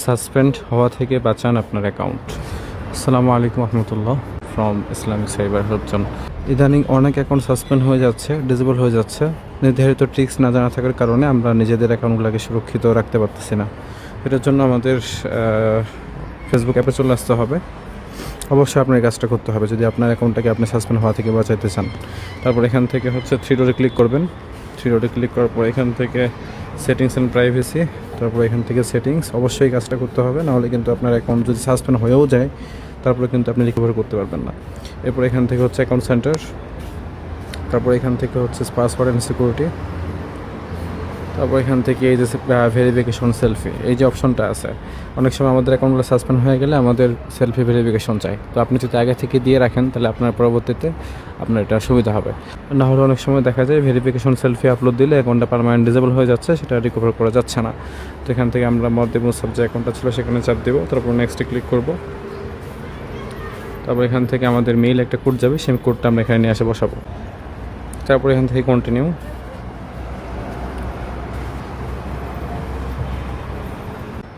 Suspend হওয়া থেকে বাঁচান আপনার অ্যাকাউন্ট। আসসালামু আলাইকুম রহমতুল্লাহ ফ্রম ইসলামিক সাইবার হেল্পজন। ইদানিং অনেক অ্যাকাউন্ট সাসপেন্ড হয়ে যাচ্ছে, ডিসেবল হয়ে যাচ্ছে। নির্ধারিত ট্রিক্স না জানা থাকার কারণে আমরা নিজেদের অ্যাকাউন্টগুলোকে সুরক্ষিত রাখতে পারতেছি না। এটার জন্য আমাদের ফেসবুক অ্যাপে চলে আসতে হবে। অবশ্যই আপনার কাজটা করতে হবে যদি আপনার অ্যাকাউন্টটাকে আপনি সাসপেন্ড হওয়া থেকে বাঁচাইতে চান। তারপর এখান থেকে থ্রি ডটে ক্লিক করবেন। থ্রি ডটে ক্লিক করার পর এখান থেকে সেটিংস অ্যান্ড প্রাইভেসি, তারপর এখান থেকে সেটিংস, অবশ্যই কাজটা করতে হবে, নাহলে কিন্তু আপনার অ্যাকাউন্ট যদি সাসপেন্ড হয়েও যায় তারপরে কিন্তু আপনি রিকভার করতে পারবেন না। এরপর এখান থেকে অ্যাকাউন্ট সেন্টার, তারপর এখান থেকে পাসওয়ার্ড অ্যান্ড সিকিউরিটি, তারপর এখান থেকে এই যে ভেরিফিকেশন সেলফি, এই যে অপশনটা আছে। অনেক সময় আমাদের অ্যাকাউন্টগুলো সাসপেন্ড হয়ে গেলে আমাদের সেলফি ভেরিফিকেশন চাই, তো আপনি যদি আগে থেকে দিয়ে রাখেন তাহলে আপনার পরবর্তীতে আপনার এটা সুবিধা হবে। না হলে অনেক সময় দেখা যায় ভেরিফিকেশন সেলফি আপলোড দিলে অ্যাকাউন্টটা পার্মানেন্ট ডিসেবল হয়ে যাচ্ছে, সেটা রিকভার করা যাচ্ছে না। তো এখান থেকে আমরা মধ্যে মুসাব যে অ্যাকাউন্টটা ছিল সেখানে চাপ দেবো, তারপর নেক্সটে ক্লিক করব। তারপর এখান থেকে আমাদের মেইল একটা কোড যাবে, সেই কোডটা আমরা এখানে নিয়ে এসে বসাবো। তারপর এখান থেকে কন্টিনিউ।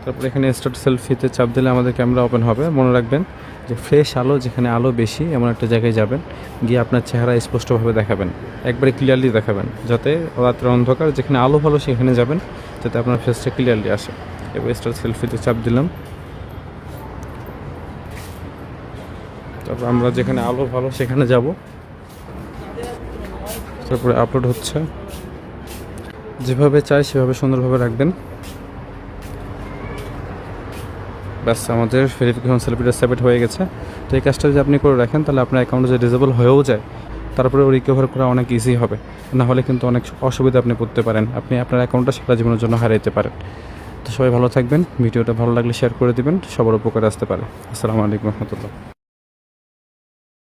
তারপর এখানে স্টার্ট সেলফিতে চাপ দিলে আমাদের ক্যামেরা ওপেন হবে। মনে রাখবেন যে ফ্রেশ আলো, যেখানে আলো বেশি এমন একটা জায়গায় যাবেন, গিয়ে আপনার চেহারা স্পষ্টভাবে দেখাবেন, একবারে ক্লিয়ারলি দেখাবেন, যাতে রাত্রে অন্ধকার যেখানে আলো ভালো সেখানে যাবেন, যাতে আপনার ফেসটা ক্লিয়ারলি আসে। এবার স্টার্ট সেলফিতে চাপ দিলাম। তারপর আমরা যেখানে আলো ভালো সেখানে যাব। তারপরে আপলোড হচ্ছে, যেভাবে চাই সেভাবে সুন্দরভাবে রাখবেন। ব্যাস, আমাদের ভেরিফিকেশন সেলফিটা সেভেট হয়ে গেছে। তো এই কাজটা যদি আপনি করে রাখেন তাহলে আপনার অ্যাকাউন্টে যে ডিসেবল হয়েও যায় তারপরে রিকভার করা অনেক ইজি হবে। না হলে কিন্তু অনেক অসুবিধা আপনি পড়তে পারেন, আপনি আপনার অ্যাকাউন্টটা সারা জীবনের জন্য হারাইতে পারেন। তো সবাই ভালো থাকবেন, ভিডিওটা ভালো লাগলে শেয়ার করে দিবেন, সবার উপকারে আসতে পারে। আসসালামু আলাইকুম রহমতুল্লাহ।